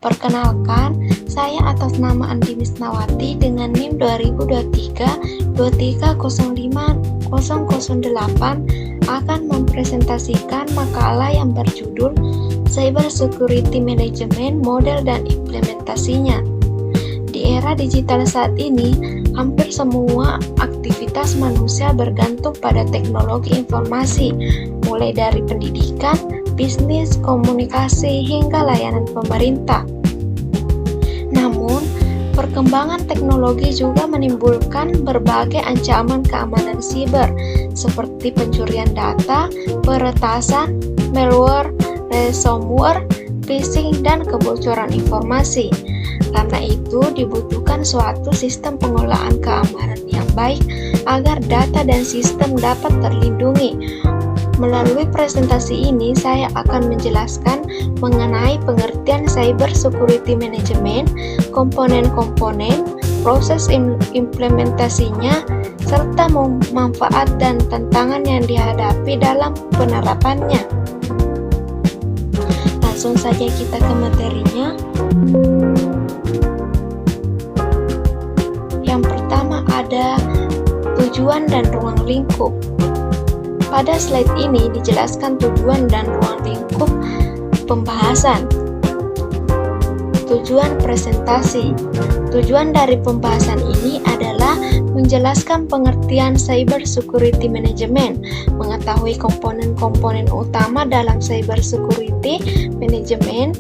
Perkenalkan, saya atas nama Andi Misnawati dengan NIM 2023-2305008 akan mempresentasikan makalah yang berjudul Cyber Security Management, Model dan Implementasinya. Di era digital saat ini, hampir semua aktivitas manusia bergantung pada teknologi informasi, mulai dari pendidikan, bisnis, komunikasi, hingga layanan pemerintah. Namun, perkembangan teknologi juga menimbulkan berbagai ancaman keamanan siber, seperti pencurian data, peretasan, malware, ransomware, phishing, dan kebocoran informasi. Karena itu, dibutuhkan suatu sistem pengelolaan keamanan yang baik agar data dan sistem dapat terlindungi. Melalui presentasi ini, saya akan menjelaskan mengenai pengertian Cyber Security Management, komponen-komponen, proses implementasinya, serta manfaat dan tantangan yang dihadapi dalam penerapannya. Langsung saja kita ke materinya. Yang pertama ada tujuan dan ruang lingkup. Pada slide ini dijelaskan tujuan dan ruang lingkup pembahasan. Tujuan presentasi. Tujuan dari pembahasan ini adalah menjelaskan pengertian Cyber Security Management, mengetahui komponen-komponen utama dalam Cyber Security Management,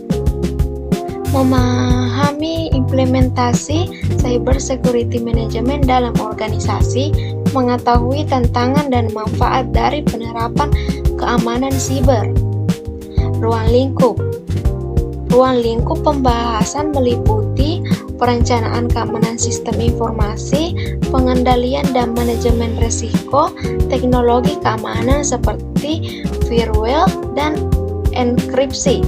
memahami implementasi Cyber Security Management dalam organisasi, mengetahui tantangan dan manfaat dari penerapan keamanan siber. Ruang lingkup. Ruang lingkup pembahasan meliputi perencanaan keamanan sistem informasi, pengendalian dan manajemen risiko, teknologi keamanan seperti firewall dan enkripsi,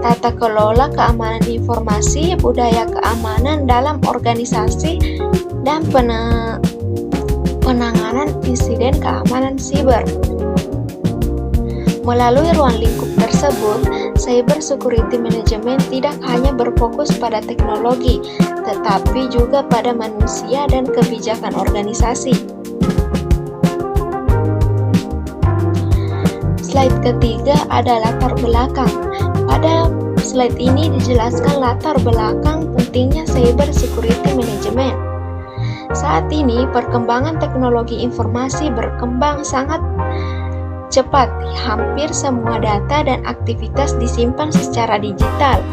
tata kelola keamanan informasi, budaya keamanan dalam organisasi, dan penanganan insiden keamanan siber. Melalui ruang lingkup tersebut, Cyber Security Management tidak hanya berfokus pada teknologi, tetapi juga pada manusia dan kebijakan organisasi. Slide ketiga ada latar belakang. Pada slide ini dijelaskan latar belakang pentingnya Cyber Security Management. Saat ini, perkembangan teknologi informasi berkembang sangat cepat. Hampir semua data dan aktivitas disimpan secara digital.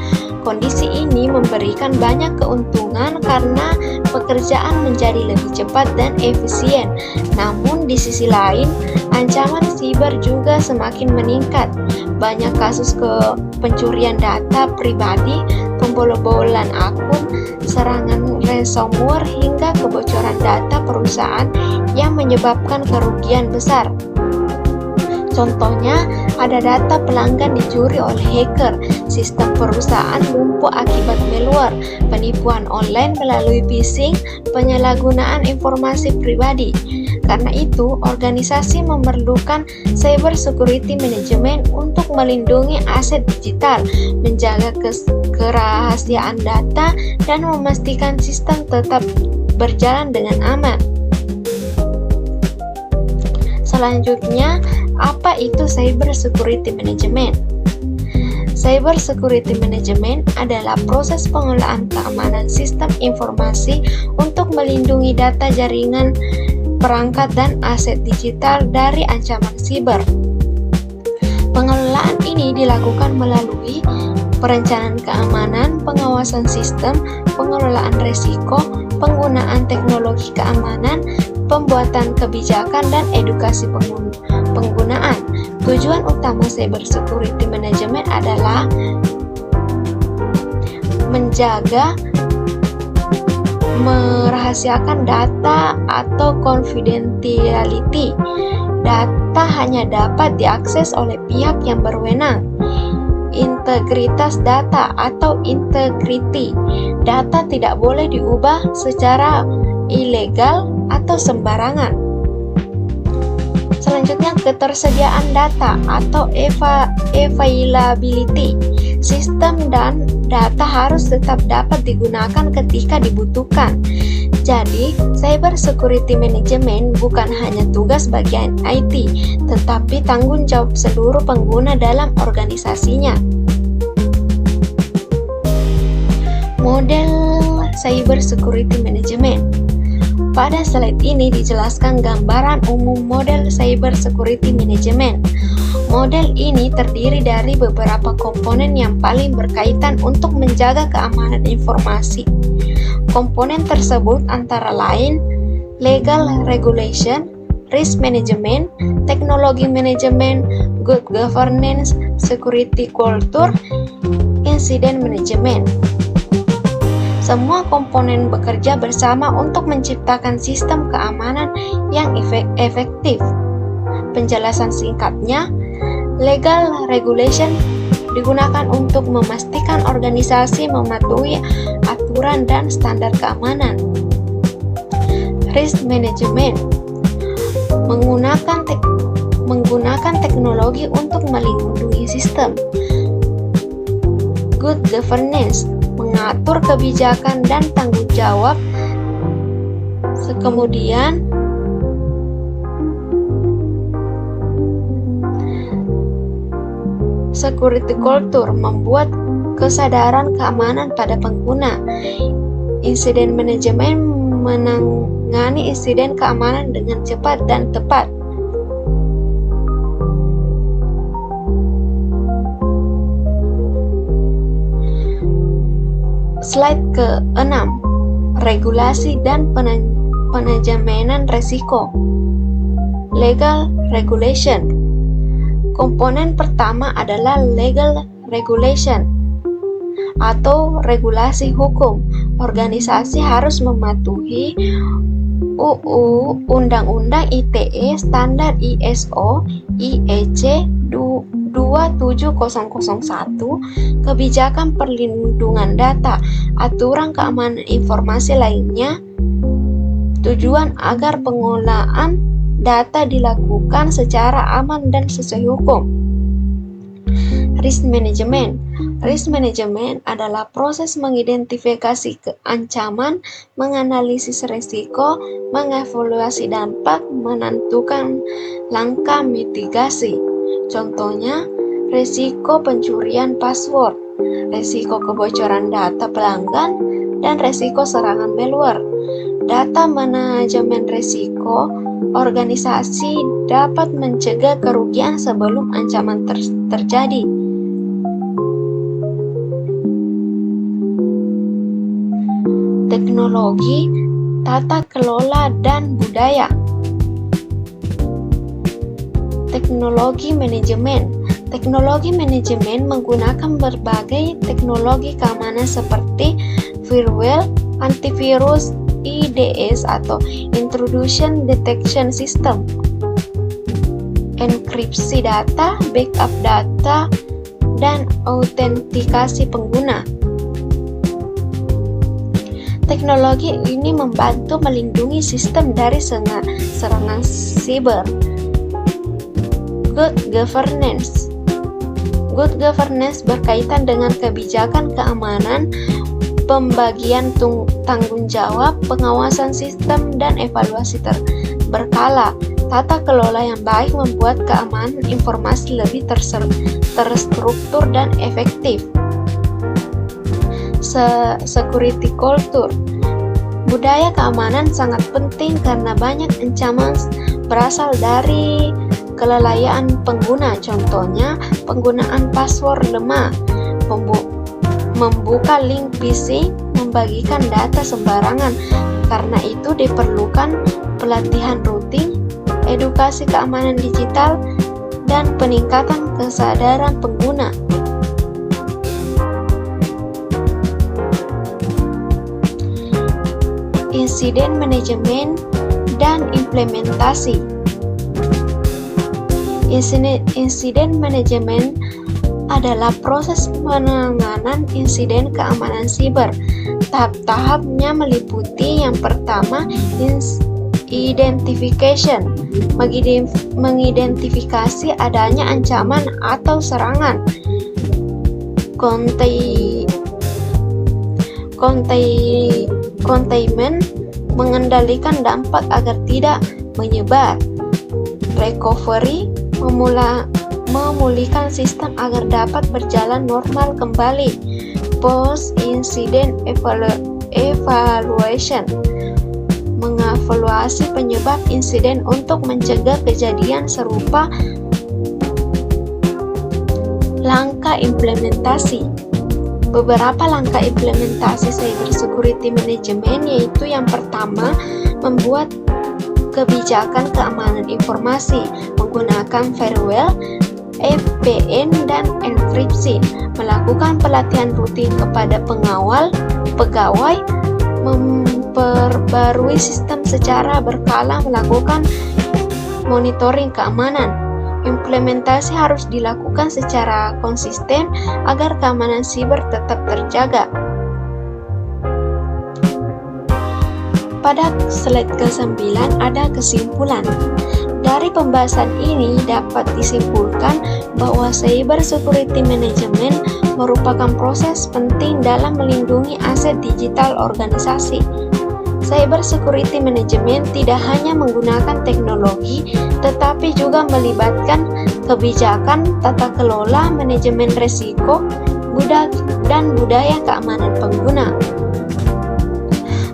Kondisi ini memberikan banyak keuntungan karena pekerjaan menjadi lebih cepat dan efisien. Namun di sisi lain, ancaman siber juga semakin meningkat. Banyak kasus pencurian data pribadi, pembobolan akun, serangan ransomware, hingga kebocoran data perusahaan yang menyebabkan kerugian besar. Contohnya, ada data pelanggan dicuri oleh hacker, sistem perusahaan lumpuh akibat malware, penipuan online melalui phishing, penyalahgunaan informasi pribadi. Karena itu, organisasi memerlukan Cyber Security Management untuk melindungi aset digital, menjaga kerahasiaan data, dan memastikan sistem tetap berjalan dengan aman. Selanjutnya, apa itu Cyber Security Management? Cyber Security Management adalah proses pengelolaan keamanan sistem informasi untuk melindungi data jaringan, perangkat, dan aset digital dari ancaman siber. Pengelolaan ini dilakukan melalui perencanaan keamanan, pengawasan sistem, pengelolaan risiko, penggunaan teknologi keamanan, pembuatan kebijakan, dan edukasi penggunaan. Tujuan utama Cyber Security Management adalah menjaga, merahasiakan data atau confidentiality. Data hanya dapat diakses oleh pihak yang berwenang. Integritas data atau integrity. Data tidak boleh diubah secara ilegal atau sembarangan. Selanjutnya, ketersediaan data atau availability. Sistem dan data harus tetap dapat digunakan ketika dibutuhkan. Jadi, cyber security management bukan hanya tugas bagian IT, tetapi tanggung jawab seluruh pengguna dalam organisasinya. Model cyber security management. Pada slide ini dijelaskan gambaran umum model cyber security management. Model ini terdiri dari beberapa komponen yang paling berkaitan untuk menjaga keamanan informasi. Komponen tersebut antara lain legal regulation, risk management, teknologi management, good governance, security culture, incident management. Semua komponen bekerja bersama untuk menciptakan sistem keamanan yang efektif. Penjelasan singkatnya, legal regulation digunakan untuk memastikan organisasi mematuhi aturan dan standar keamanan. Risk management menggunakan teknologi untuk melindungi sistem. Good governance mengatur kebijakan dan tanggung jawab. Kemudian security culture membuat kesadaran keamanan pada pengguna. Incident management menangani insiden keamanan dengan cepat dan tepat. Slide ke-6, regulasi dan penjaminan resiko. Legal regulation. Komponen pertama adalah legal regulation atau regulasi hukum. Organisasi harus mematuhi UU, Undang-Undang ITE, Standar ISO, IEC 27001, kebijakan perlindungan data, aturan keamanan informasi lainnya. Tujuan agar pengolahan data dilakukan secara aman dan sesuai hukum. Risk management. Risk management adalah proses mengidentifikasi ancaman, menganalisis risiko, mengevaluasi dampak, menentukan langkah mitigasi. Contohnya, risiko pencurian password, risiko kebocoran data pelanggan, dan risiko serangan malware. Data manajemen risiko. Organisasi dapat mencegah kerugian sebelum ancaman terjadi. Teknologi, tata kelola, dan budaya. Teknologi manajemen. Teknologi manajemen menggunakan berbagai teknologi keamanan seperti firewall, antivirus, IDS atau Intrusion Detection System, enkripsi data, backup data, dan autentikasi pengguna. Teknologi ini membantu melindungi sistem dari serangan siber. Good governance. Good governance berkaitan dengan kebijakan keamanan, pembagian tanggung jawab, pengawasan sistem, dan evaluasi berkala. Tata kelola yang baik membuat keamanan informasi lebih terstruktur dan efektif. Security culture. Budaya keamanan sangat penting karena banyak ancaman berasal dari kelalaian pengguna. Contohnya, penggunaan password lemah, membuka link phishing, membagikan data sembarangan. Karena itu diperlukan pelatihan rutin, edukasi keamanan digital, dan peningkatan kesadaran pengguna. Insiden manajemen dan implementasi. Insiden manajemen adalah proses penanganan insiden keamanan siber. Tahap-tahapnya meliputi yang pertama, identification, mengidentifikasi adanya ancaman atau serangan. Contai- Containment, mengendalikan dampak agar tidak menyebar. Recovery, memulihkan sistem agar dapat berjalan normal kembali. Post-incident evaluation, mengevaluasi penyebab insiden untuk mencegah kejadian serupa. Langkah implementasi. Beberapa langkah implementasi cyber security management yaitu yang pertama, membuat kebijakan keamanan informasi menggunakan firewall, VPN, dan enkripsi, melakukan pelatihan rutin kepada pegawai, memperbarui sistem secara berkala, melakukan monitoring keamanan. Implementasi harus dilakukan secara konsisten agar keamanan siber tetap terjaga. Pada slide ke-9 ada kesimpulan. Dari pembahasan ini dapat disimpulkan bahwa cyber security management merupakan proses penting dalam melindungi aset digital organisasi. Cyber security management tidak hanya menggunakan teknologi, tetapi juga melibatkan kebijakan, tata kelola, manajemen risiko, dan budaya keamanan pengguna.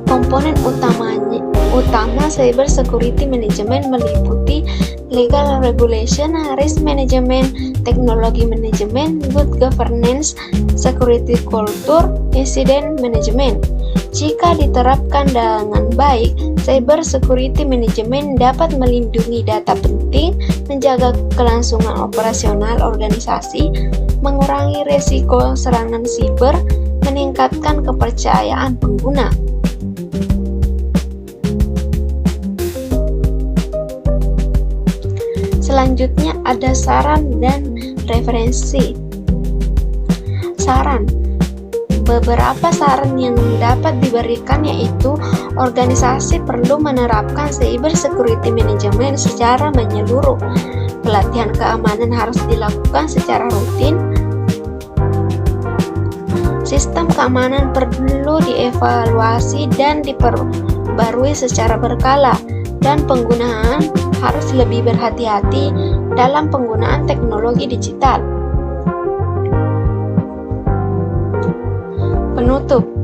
Komponen utama cyber security management meliputi legal regulation, risk management, technology management, good governance, security culture, incident management. Jika diterapkan dengan baik, cyber security management dapat melindungi data penting, menjaga kelangsungan operasional organisasi, mengurangi risiko serangan siber, meningkatkan kepercayaan pengguna. Selanjutnya ada saran dan referensi. Saran. Beberapa saran yang dapat diberikan yaitu organisasi perlu menerapkan cyber security management secara menyeluruh. Pelatihan keamanan harus dilakukan secara rutin. Sistem keamanan perlu dievaluasi dan diperbarui secara berkala, dan penggunaan harus lebih berhati-hati dalam penggunaan teknologi digital. Penutup.